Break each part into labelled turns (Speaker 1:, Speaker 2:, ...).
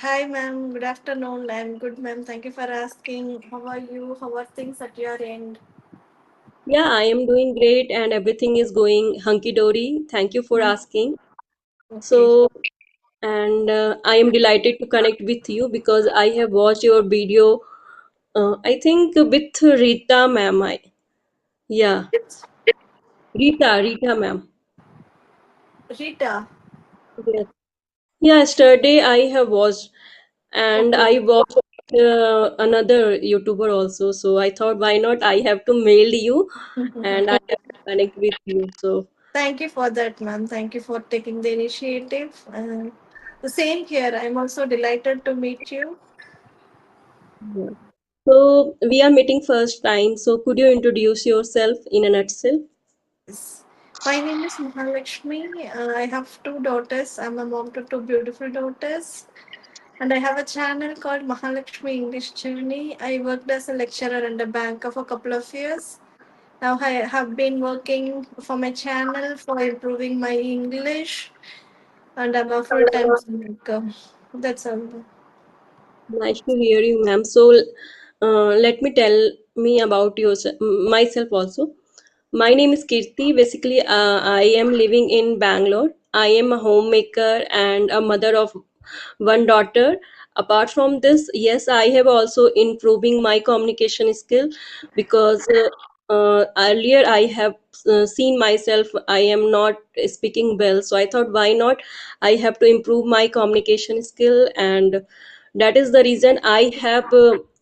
Speaker 1: Hi, ma'am. Good afternoon. I'm good, ma'am. Thank you for asking. How are you? How are things at your end?
Speaker 2: Yeah, I am doing great and everything is going hunky dory. Thank you for asking.
Speaker 1: Okay.
Speaker 2: So, and I am delighted to connect with you because I have watched your video, I think with Rita ma'am. Yeah,
Speaker 1: It's
Speaker 2: Rita ma'am.
Speaker 1: Rita.
Speaker 2: Yes. Yeah, yesterday I have watched and
Speaker 1: Okay.
Speaker 2: I watched another YouTuber also. So I thought, why not? I have to mail you and I have to connect with you. So,
Speaker 1: Thank you for that, ma'am. Thank you for taking the initiative. The same here. I'm also delighted to meet you.
Speaker 2: yeah. So we are meeting first time. So could you introduce yourself in a nutshell?
Speaker 1: Yes. My name is Mahalakshmi. I have two daughters. I'm a mom to two beautiful daughters. And I have a channel called Mahalakshmi English Journey. I worked as a lecturer in the bank for a couple of years. Now I have been working for my channel for improving my English, and I'm a full-time speaker. That's all.
Speaker 2: Nice to hear you, ma'am. So let me tell me about yourself, myself also. My name is Kirti. Basically, I am living in Bangalore. I am a homemaker and a mother of one daughter. Apart from this, yes, I have also improving my communication skill because earlier I have seen myself I am not speaking well. So I thought, why not? I have to improve my communication skill, and that is the reason I have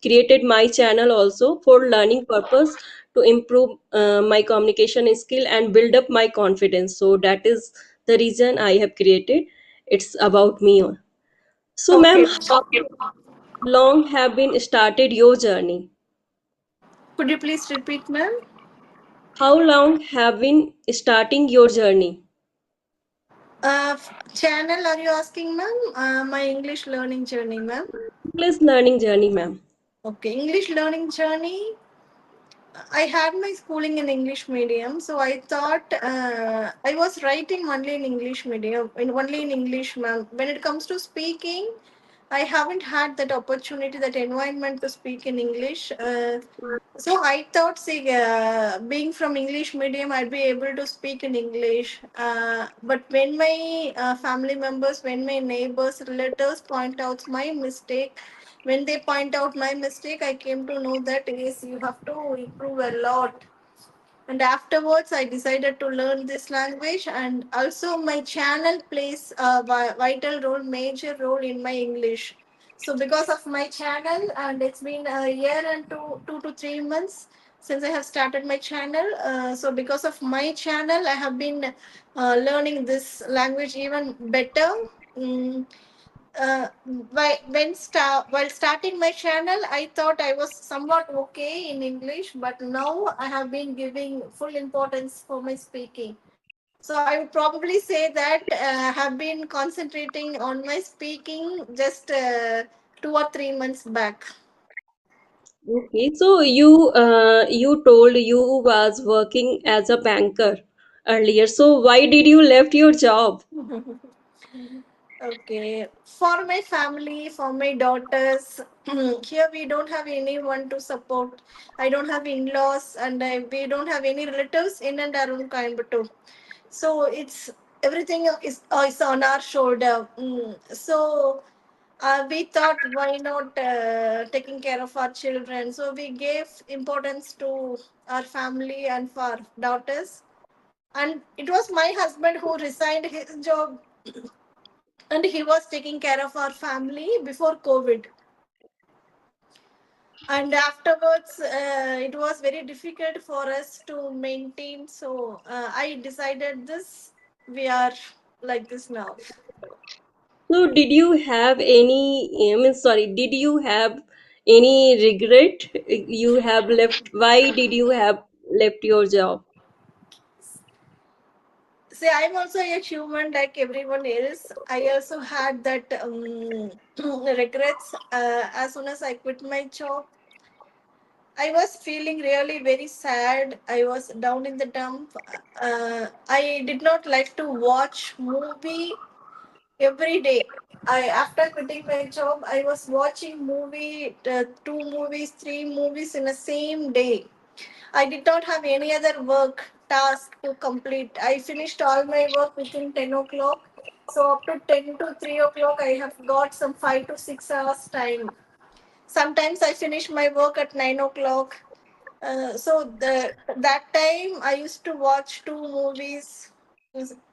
Speaker 2: created my channel also for learning purpose to improve my communication skill and build up my confidence. So that is the reason I have created. It's about me. So ma'am,
Speaker 1: Okay.
Speaker 2: how long have been started your journey?
Speaker 1: Could you please repeat, ma'am?
Speaker 2: How long have been starting your journey?
Speaker 1: Channel, are you asking, ma'am? My English learning journey, ma'am.
Speaker 2: English learning journey, ma'am.
Speaker 1: Okay, English learning journey. I had my schooling in English medium, so I thought I was writing only in English medium, only in English, ma'am. When it comes to speaking, I haven't had that opportunity, that environment to speak in English. So I thought, see, being from English medium, I'd be able to speak in English. But when my family members, when my neighbors, relatives point out my mistake, when they point out my mistake, I came to know that yes, you have to improve a lot. And afterwards I decided to learn this language, and also my channel plays a vital role, major role in my English. So because of my channel, and it's been a year and 2 to 3 months since I have started my channel. So because of my channel, I have been learning this language even better. Mm, while starting my channel, I thought I was somewhat okay in English, but now I have been giving full importance for my speaking. So I would probably say that I have been concentrating on my speaking just 2 or 3 months back.
Speaker 2: Okay, so you told you was working as a banker earlier. So why did you left your job?
Speaker 1: Okay, for my family, for my daughters, here we don't have anyone to support. I don't have in-laws, and we don't have any relatives in and around Coimbatore. So it's everything is on our shoulder. So we thought, why not taking care of our children? So we gave importance to our family and for our daughters. And it was my husband who resigned his job, and he was taking care of our family before COVID. And afterwards, it was very difficult for us to maintain. So I decided this. We are like this now.
Speaker 2: So did you have any, I mean, sorry, did you have any regret you have left? Why did you have left your job?
Speaker 1: See, I'm also a human like everyone else. I also had that regrets. As soon as I quit my job, I was feeling really very sad. I was down in the dump. I did not like to watch movie every day. I after quitting my job, I was watching two movies, three movies in the same day. I did not have any other work task to complete. I finished all my work within 10 o'clock. So up to 10 to 3 o'clock, I have got some 5 to 6 hours time. Sometimes I finish my work at 9 o'clock. So that time I used to watch two movies.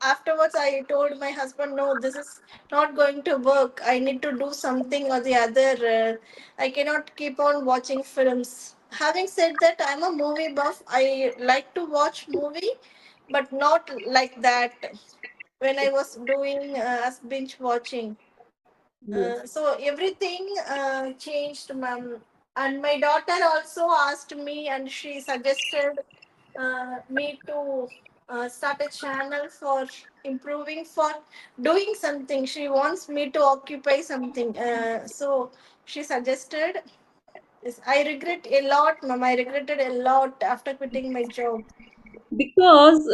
Speaker 1: Afterwards, I told my husband, "No, this is not going to work. I need to do something or the other. I cannot keep on watching films." Having said that, I'm a movie buff. I like to watch movie, but not like that. When I was doing as binge watching,
Speaker 2: Yes.
Speaker 1: so everything changed, ma'am. And my daughter also asked me, and she suggested me to start a channel for improving, for doing something. She wants me to occupy something. So she suggested. Yes, I regret a lot, ma'am. I regretted a lot after quitting my job.
Speaker 2: Because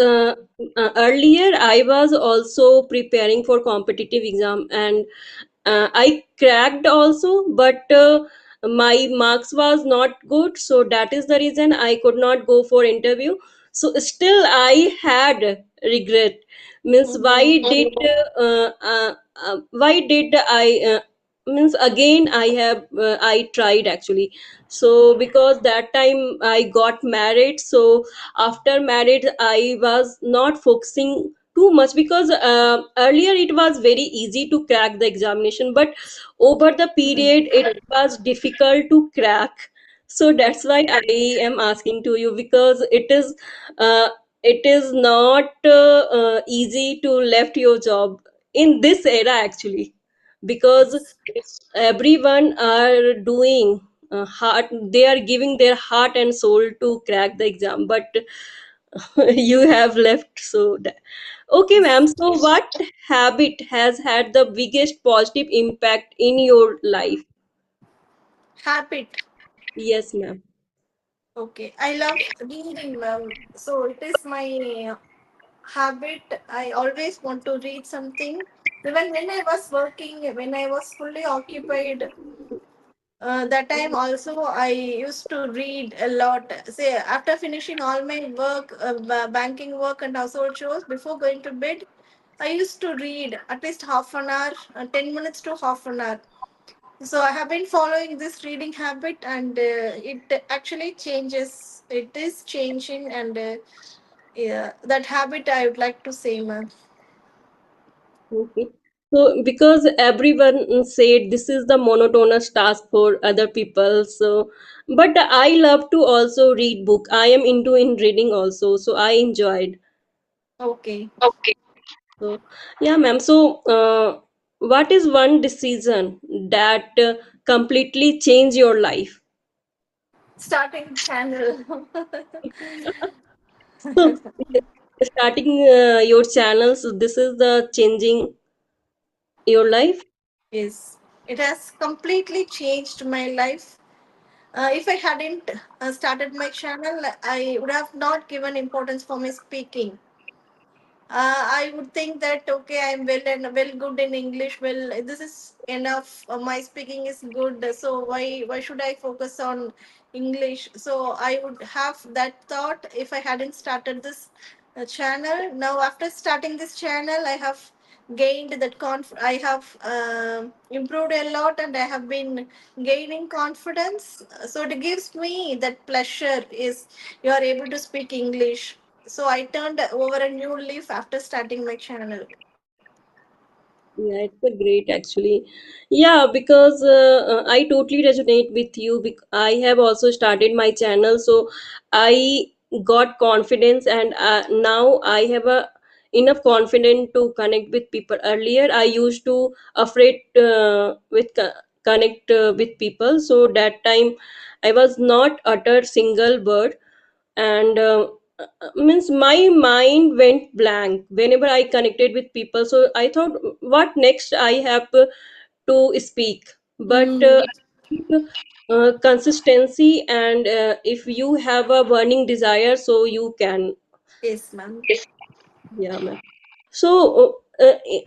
Speaker 2: earlier I was also preparing for competitive exam, and I cracked also, but my marks was not good, so that is the reason I could not go for interview. So still I had regret, means
Speaker 1: Mm-hmm.
Speaker 2: why did I means again I have I tried actually. So because that time I got married, so after marriage I was not focusing too much, because earlier it was very easy to crack the examination, but over the period it was difficult to crack. So that's why I am asking to you, because uh, it is not easy to left your job in this era actually, because
Speaker 1: Yes.
Speaker 2: everyone are doing heart, they are giving their heart and soul to crack the exam, but you have left. So okay ma'am,
Speaker 1: Yes.
Speaker 2: so what habit has had the biggest positive impact in your life?
Speaker 1: Habit.
Speaker 2: Yes ma'am.
Speaker 1: Okay. I love reading, ma'am. So it is my habit. I always want to read something. Even when I was working, when I was fully occupied, that time also I used to read a lot. Say after finishing all my work, banking work and household chores, before going to bed, I used to read at least half an hour, 10 minutes to half an hour. So I have been following this reading habit, and it actually changes. It is changing, and yeah, that habit I would like to say, ma'am.
Speaker 2: Okay. So because everyone said this is the monotonous task for other people, so but I love to also read book. I am into in reading also, so I enjoyed.
Speaker 1: Okay.
Speaker 2: So yeah, ma'am. So what is one decision that completely changed your life?
Speaker 1: Starting channel.
Speaker 2: So starting your channel, so this is the changing your life.
Speaker 1: Yes, it has completely changed my life. If I hadn't started my channel, I would have not given importance for my speaking. I would think that okay, I'm well good in English. Well, this is enough. My speaking is good. So why should I focus on English? So I would have that thought if I hadn't started this channel. Now after starting this channel, I have gained that I have improved a lot, and I have been gaining confidence. So it gives me that pleasure is you are able to speak English. So I turned over a new leaf after starting my channel.
Speaker 2: Yeah, it's a great actually. Yeah, because I totally resonate with you. I have also started my channel, so I got confidence, and now I have a enough confidence to connect with people. Earlier, I used to afraid with connect with people, so that time I was not utter single word, and means my mind went blank whenever I connected with people. So I thought, what next I have to speak, but
Speaker 1: Mm,
Speaker 2: consistency, and if you have a burning desire, so you can.
Speaker 1: yes, ma'am.
Speaker 2: Yeah, ma'am. So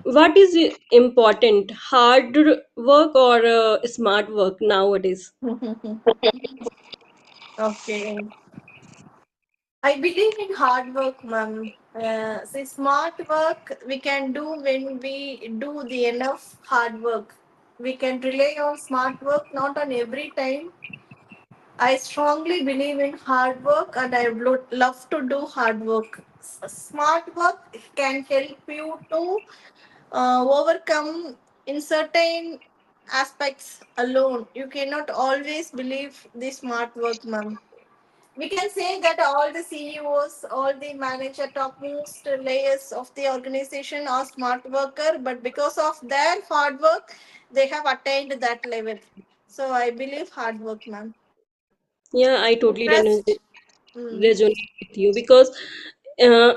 Speaker 2: what is important, hard work or smart work nowadays?
Speaker 1: Okay. I believe in hard work, ma'am. See, smart work we can do when we do the enough hard work. We can rely on smart work, not on every time. I strongly believe in hard work and I would love to do hard work. Smart work can help you to overcome in certain aspects alone. You cannot always believe the smart work, ma'am. We can say that all the CEOs, all the manager, topmost layers of the organization are smart worker, but because of their hard work, they have attained that level. So I believe hard work, ma'am.
Speaker 2: Yeah, I totally
Speaker 1: Trust. Mm,
Speaker 2: resonate with you because uh,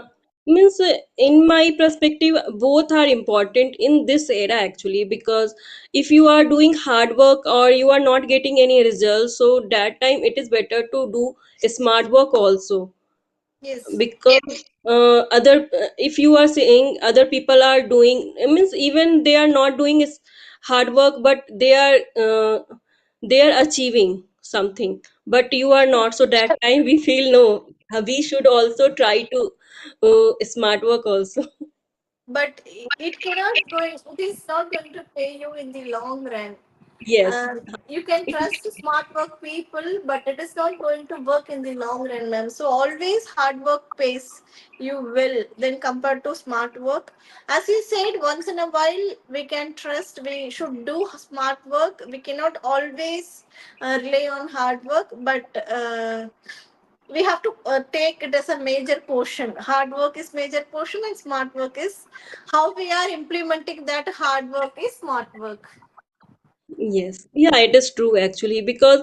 Speaker 2: means in my perspective both are important in this era actually, because if you are doing hard work or you are not getting any results, so that time it is better to do smart work also,
Speaker 1: yes,
Speaker 2: because other if you are saying other people are doing, it means even they are not doing is hard work, but they are achieving something, but you are not, so that time we feel no, we should also try to smart work also.
Speaker 1: but it cannot going. It is not going to pay you in the long run.
Speaker 2: Yes,
Speaker 1: You can
Speaker 2: it is.
Speaker 1: trust smart work people, but it is not going to work in the long run, ma'am. So always hard work pays you will then compared to smart work. As you said, once in a while we can trust. We should do smart work. We cannot always rely on hard work, but we have to take it as a major portion. Hard work is major portion, and smart work is how we are implementing that hard work is smart work.
Speaker 2: Yes, yeah, it is true actually, because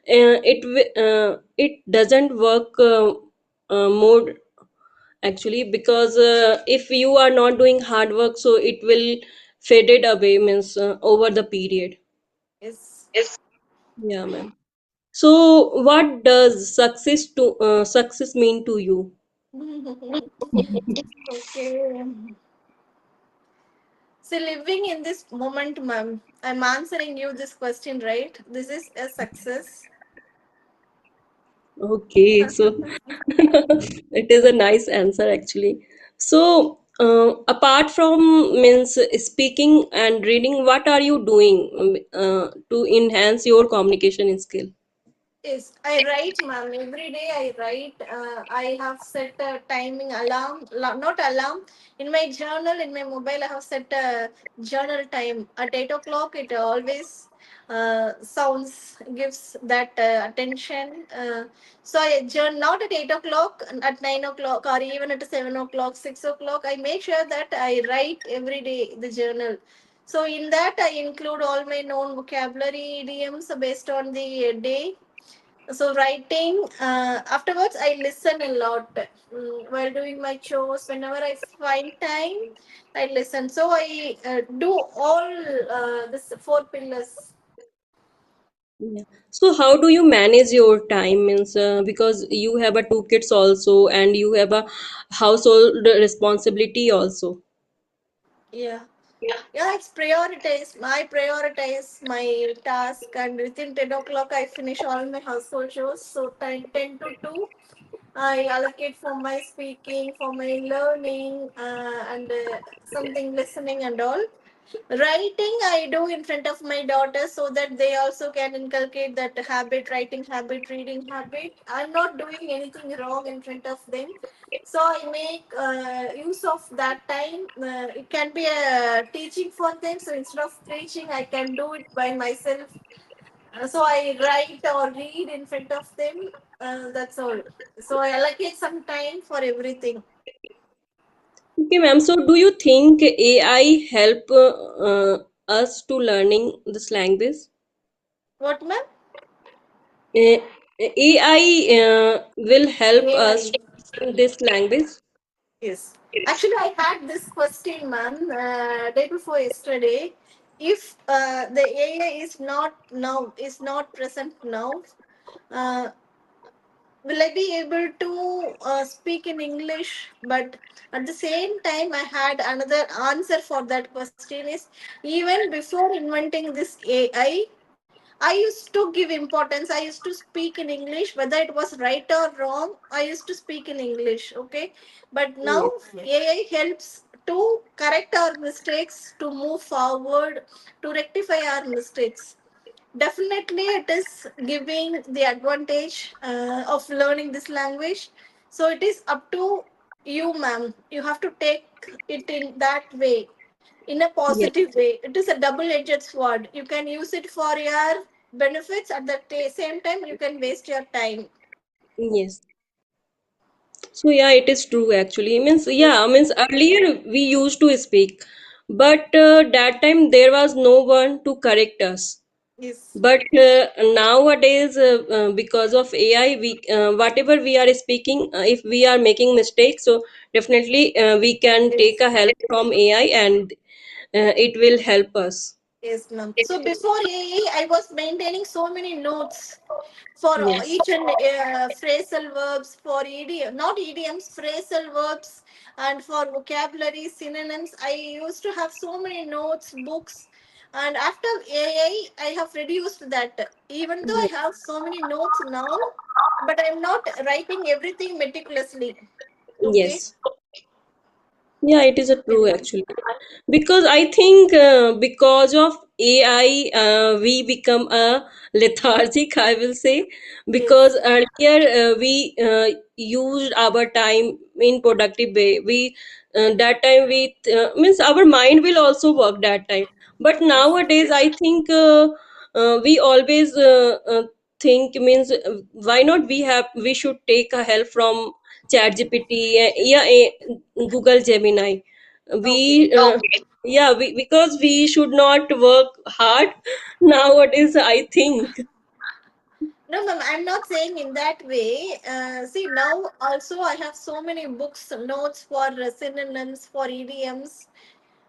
Speaker 2: it doesn't work more actually, because if you are not doing hard work, so it will faded away, means over the period.
Speaker 1: Yes.
Speaker 2: Yeah, ma'am. So what does success mean to you?
Speaker 1: Okay. So living in this moment, ma'am, I'm answering you this question, right? This is a success.
Speaker 2: Okay, so it is a nice answer actually. So apart from means speaking and reading, what are you doing to enhance your communication skill?
Speaker 1: Yes, I write, ma'am. Every day I write. I have set a timing alarm, not alarm. In my journal, in my mobile, I have set a journal time. At 8 o'clock, it always sounds, gives that attention. So I journal not at 8 o'clock, at 9 o'clock, or even at 7 o'clock, 6 o'clock. I make sure that I write every day the journal. So in that, I include all my known vocabulary, idioms based on the day. So writing, afterwards I listen a lot, while doing my chores. Whenever I find time, I listen. So I do all this four pillars.
Speaker 2: Yeah. So how do you manage your time? Means because you have a two kids also and you have a household responsibility also.
Speaker 1: Yeah. Yeah, it's prioritize. I prioritize my task, and within 10 o'clock, I finish all my household chores. So, 10 to 2, I allocate for my speaking, for my learning, and something listening and all. Writing, I do in front of my daughter so that they also can inculcate that habit, writing habit, reading habit. I'm not doing anything wrong in front of them. So I make use of that time. It can be a teaching for them. So instead of preaching, I can do it by myself. So I write or read in front of them. That's all. So I allocate some time for everything.
Speaker 2: Okay, ma'am. So do you think AI help us to learning this language?
Speaker 1: What, ma'am?
Speaker 2: Uh, AI will help us
Speaker 1: AI.
Speaker 2: to learn this language?
Speaker 1: Yes. Actually, I had this question, ma'am, day before yesterday. If the AI is not now, is not present now, uh, will I be able to speak in English? But at the same time, I had another answer for that question is, even before inventing this AI, I used to give importance. I used to speak in English, whether it was right or wrong. I used to speak in English, okay? But
Speaker 2: Yes,
Speaker 1: now AI helps to correct our mistakes, to move forward, to rectify our mistakes. Definitely, it is giving the advantage of learning this language. So it is up to you, ma'am. You have to take it in that way, in a
Speaker 2: yes,
Speaker 1: positive way. It is a double-edged sword. You can use it for your benefits. At the same time, you can waste your time.
Speaker 2: yes. So yeah, it is true actually. Means
Speaker 1: Yes,
Speaker 2: yeah, means earlier we used to speak, but that time there was no one to correct us.
Speaker 1: yes,
Speaker 2: But nowadays, because of AI, we whatever we are speaking, if we are making mistakes, so definitely we can take a
Speaker 1: yes.
Speaker 2: help from AI, and it will help us.
Speaker 1: Yes, ma'am. So before AI, I was maintaining so many notes for
Speaker 2: Yes,
Speaker 1: each and phrasal verbs, for idiom, not idioms, phrasal verbs, and for vocabulary, synonyms. I used to have so many notes, books, and after AI, I have reduced that. Even though I
Speaker 2: yes,
Speaker 1: have so many notes now, but I'm not writing everything meticulously. Okay.
Speaker 2: yes. Yeah, it is a
Speaker 1: Okay,
Speaker 2: true
Speaker 1: ma'am.
Speaker 2: actually. Because I think because of AI, we become a lethargic, I will say. Because
Speaker 1: Yes.
Speaker 2: earlier we used our time in productive way. We that time we means our mind will also work that time. But
Speaker 1: Yes.
Speaker 2: nowadays, I think we always think means why not we should take a help from ChatGPT, yeah, Google Gemini. We
Speaker 1: Okay.
Speaker 2: yeah, because we should not work hard nowadays, I think.
Speaker 1: No, ma'am, I'm not saying in that way. See, now also I have so many books, notes for synonyms, for idioms.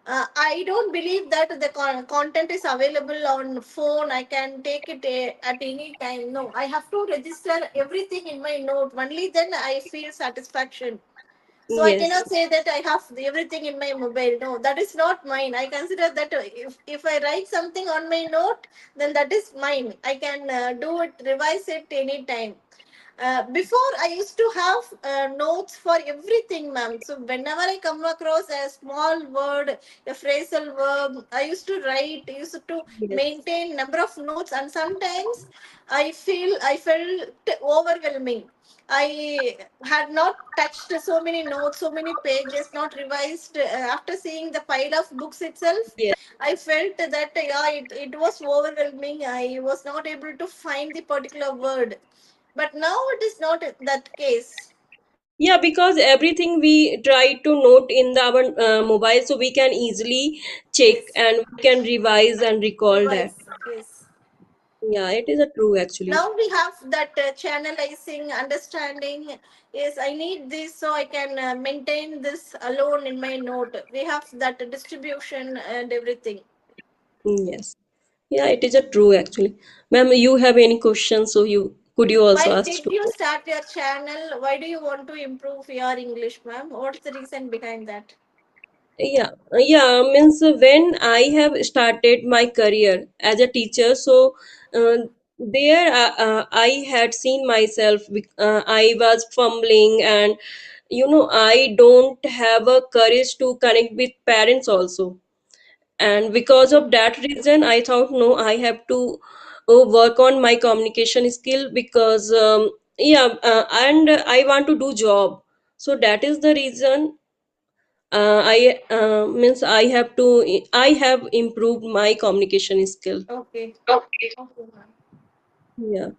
Speaker 1: I don't believe that the content is available on phone. I can take it at any time. No, I have to register everything in my note. Only then I feel satisfaction. So I
Speaker 2: Yes,
Speaker 1: cannot say that I have everything in my mobile. No, that is not mine. I consider that if I write something on my note, then that is mine. I can do it, revise it anytime. Before I used to have notes for everything, ma'am. So whenever I come across a small word, a phrasal verb, I used to write, I used to
Speaker 2: yes,
Speaker 1: maintain number of notes, and sometimes I felt overwhelming. I had not touched so many notes, so many pages, not revised. After seeing the pile of books itself,
Speaker 2: yes.
Speaker 1: I felt that yeah, it was overwhelming. I was not able to find the particular word. But now it is not that case.
Speaker 2: Yeah, because everything we try to note in our mobile, so we can easily check
Speaker 1: Yes.
Speaker 2: and we can revise and recall that.
Speaker 1: Revise. Yes.
Speaker 2: Yeah, it is a true actually.
Speaker 1: Now we have that channelizing, understanding. Yes, I need this so I can maintain this alone in my note. We have that distribution and everything.
Speaker 2: Yes. Yeah, it is a true actually. Ma'am, you have any questions? So you could you also
Speaker 1: Why
Speaker 2: ask
Speaker 1: did
Speaker 2: to.
Speaker 1: you start your channel? Why do you want to improve your English, ma'am? What's the reason behind that?
Speaker 2: Yeah, yeah, means when I have started my career as a teacher, so there I had seen myself, I was fumbling, and I don't have a courage to connect with parents also. And because of that reason, I thought, no, I have to work on my communication skill because, yeah, and I want to do job. So that is the reason I means I have improved my communication skill.
Speaker 1: Okay. Okay, ma'am.
Speaker 2: Yeah.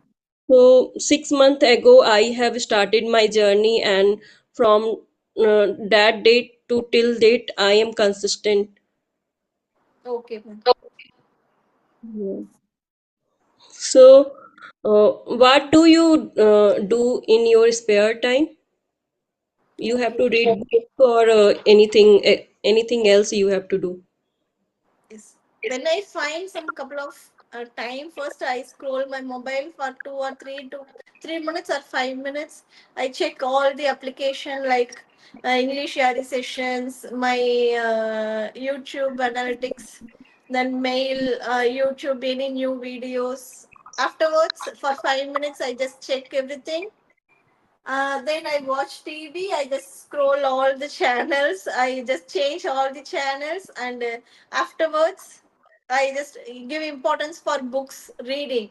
Speaker 2: So 6 months ago, I have started my journey, and from that date to till date, I am consistent.
Speaker 1: Okay, ma'am.
Speaker 2: Yeah. So, what do you do in your spare time? You have
Speaker 1: Okay.
Speaker 2: to read book or anything else you have to do.
Speaker 1: Yes. When I find some couple of time. First, I scroll my mobile for 2 or 3 minutes or 5 minutes. I check all the application like English Yari sessions, my YouTube analytics, then mail, YouTube, any new videos. Afterwards, for 5 minutes, I just check everything. Then I watch TV. I just scroll all the channels. I just change all the channels, and afterwards, I just give importance for books reading.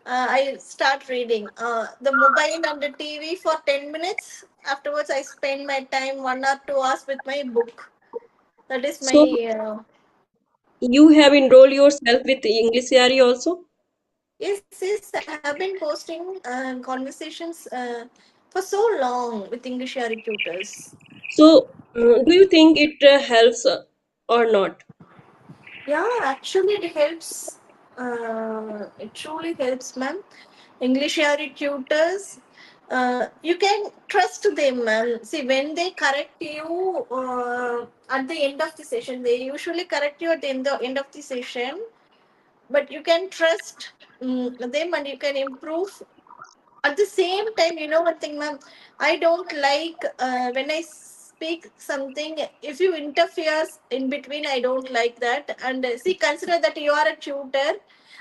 Speaker 1: I start reading. The mobile and the TV for 10 minutes. Afterwards, I spend my time 1 or 2 hours with my book. That is my
Speaker 2: So you have enrolled yourself with English CRE also?
Speaker 1: yes. I have been posting conversations for so long with English tutors.
Speaker 2: So do you think it helps or not?
Speaker 1: Yeah, actually, it helps. It truly helps, ma'am. English tutors, you can trust them, ma'am. See, when they correct you at the end of the session, they usually correct you at the end of the session, but you can trust them and you can improve. At the same time, you know one thing, ma'am, I don't like when I speak something, if you interfere in between, I don't like that. And see, consider that you are a tutor,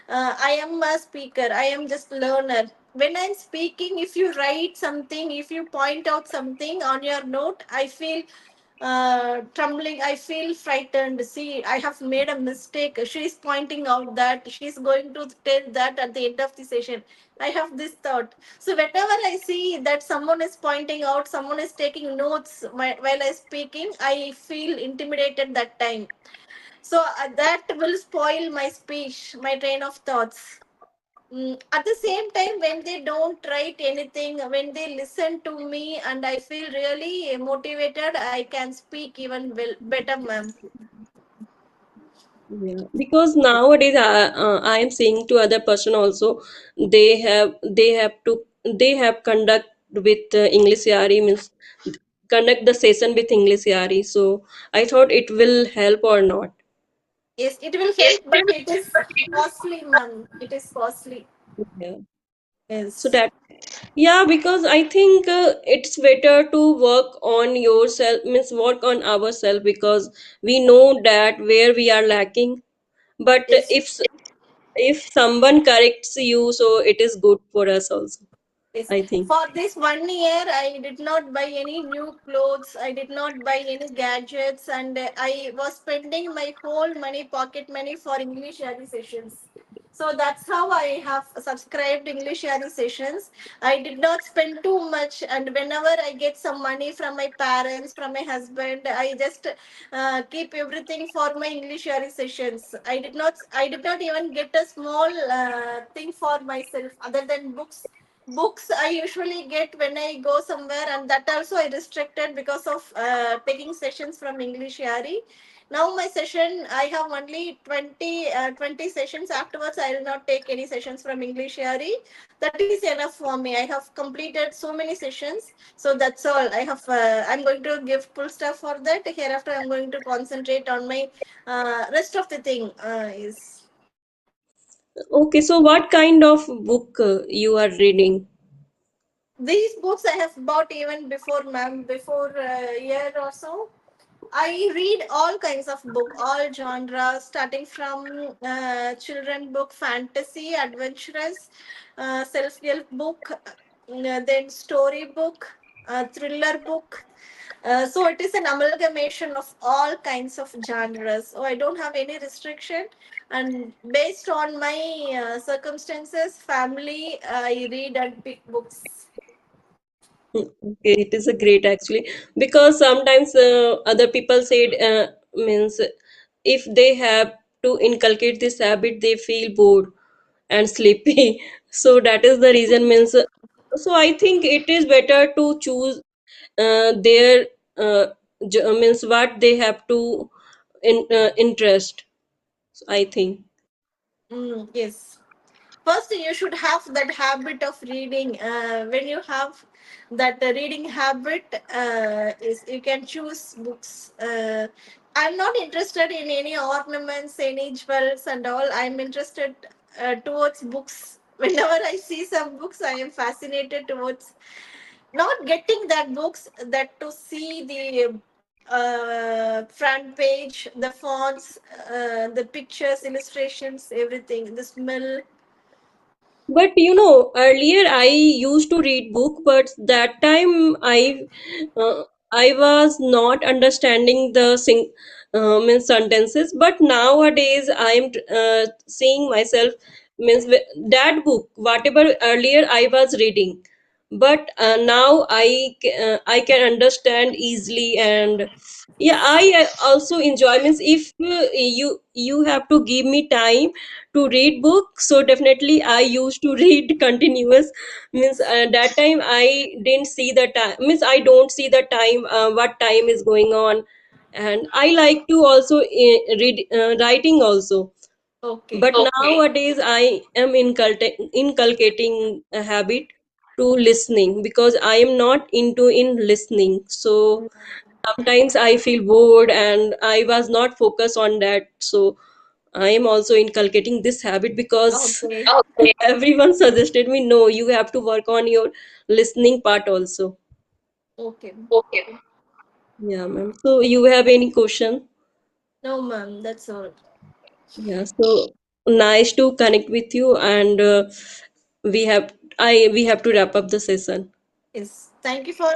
Speaker 1: I am a speaker, I am just learner. When I'm speaking, if you write something, if you point out something on your note, I feel trembling, I feel frightened. See, I have made a mistake, she's pointing out that she's going to tell that at the end of the session. I have this thought. So whenever I see that someone is pointing out, someone is taking notes while I'm speaking, I feel intimidated that time. So that will spoil my speech, my train of thoughts. At the same time, when they don't write anything, when they listen to me, and I feel really motivated, I can speak even better, ma'am.
Speaker 2: Yeah, because nowadays I am seeing to other person also they have conduct with English CRE means conduct the session with English CRE. So I thought it will help or not.
Speaker 1: Yes, it will help, but it is costly, ma'am. It is costly.
Speaker 2: Yeah. So
Speaker 1: Yes.
Speaker 2: that yeah, because I think it's better to work on yourself means work on ourselves because we know that where we are lacking. But
Speaker 1: Yes.
Speaker 2: if someone corrects you, so it is good for us also,
Speaker 1: Yes.
Speaker 2: I think.
Speaker 1: For this 1 year, I did not buy any new clothes. I did not buy any gadgets, and I was spending my whole money, pocket money, for English Yari sessions. So that's how I have subscribed English Yari sessions. I did not spend too much, and whenever I get some money from my parents, from my husband, I just keep everything for my English Yari sessions. I did not even get a small thing for myself other than books. Books I usually get when I go somewhere, and that also I restricted because of taking sessions from English Yari. Now my session, I have only 20 sessions. Afterwards, I will not take any sessions from English Yari. That is enough for me. I have completed so many sessions. So that's all. I'm going to give full stop for that. Hereafter, I'm going to concentrate on my rest of the thing. Is
Speaker 2: Okay, so what kind of book you are reading?
Speaker 1: These books I have bought even before, ma'am, before a year or so. I read all kinds of book, all genres, starting from children book, fantasy, adventurous, self-help book, then story book, thriller book. So it is an amalgamation of all kinds of genres. So I don't have any restriction, and based on my circumstances, family, I read and pick books.
Speaker 2: Okay, it is a great actually because sometimes other people said means if they have to inculcate this habit, they feel bored and sleepy. So that is the reason means. So I think it is better to choose their means what they have to interest. I think.
Speaker 1: Yes. First, you should have that habit of reading. When you have that reading habit, is you can choose books. I'm not interested in any ornaments, any jewels, and all. I'm interested. towards books. Whenever I see some books, I am fascinated towards not getting that books, that to see the front page, the fonts, the pictures, illustrations, everything, the smell.
Speaker 2: But earlier I used to read book, but that time uh, I was not understanding the means sentences. But nowadays I'm seeing myself means that book, whatever earlier I was reading, but now I can understand easily. And yeah, I also enjoy, means if you have to give me time to read book, so definitely I used to read continuous, means that time I didn't see the time, means I don't see the time, what time is going on. And I like to also read writing also.
Speaker 1: Okay.
Speaker 2: But nowadays I am inculcating a habit to listening, because I am not into in listening. So sometimes I feel bored and I was not focused on that. So I am also inculcating this habit, because
Speaker 1: Okay.
Speaker 2: everyone suggested me, no, you have to work on your listening part also.
Speaker 1: Okay.
Speaker 2: Yeah, ma'am. So you have any question?
Speaker 1: No, ma'am, that's all.
Speaker 2: Yeah, so nice to connect with you, and we have we have to wrap up the session.
Speaker 1: Yes. Thank you for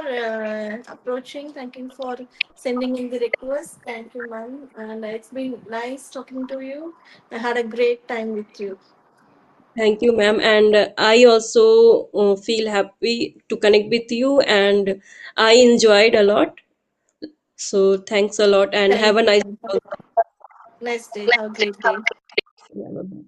Speaker 1: approaching. Thank you for sending in the request. Thank you, ma'am. And it's been nice talking to you. I had a great time with you.
Speaker 2: Thank you, ma'am. And I also feel happy to connect with you, and I enjoyed a lot. So thanks a lot, and have
Speaker 1: Thank
Speaker 2: a
Speaker 1: you,
Speaker 2: nice
Speaker 1: ma'am.
Speaker 2: day.
Speaker 1: Nice day. Have a great day.
Speaker 2: Yeah, bye-bye.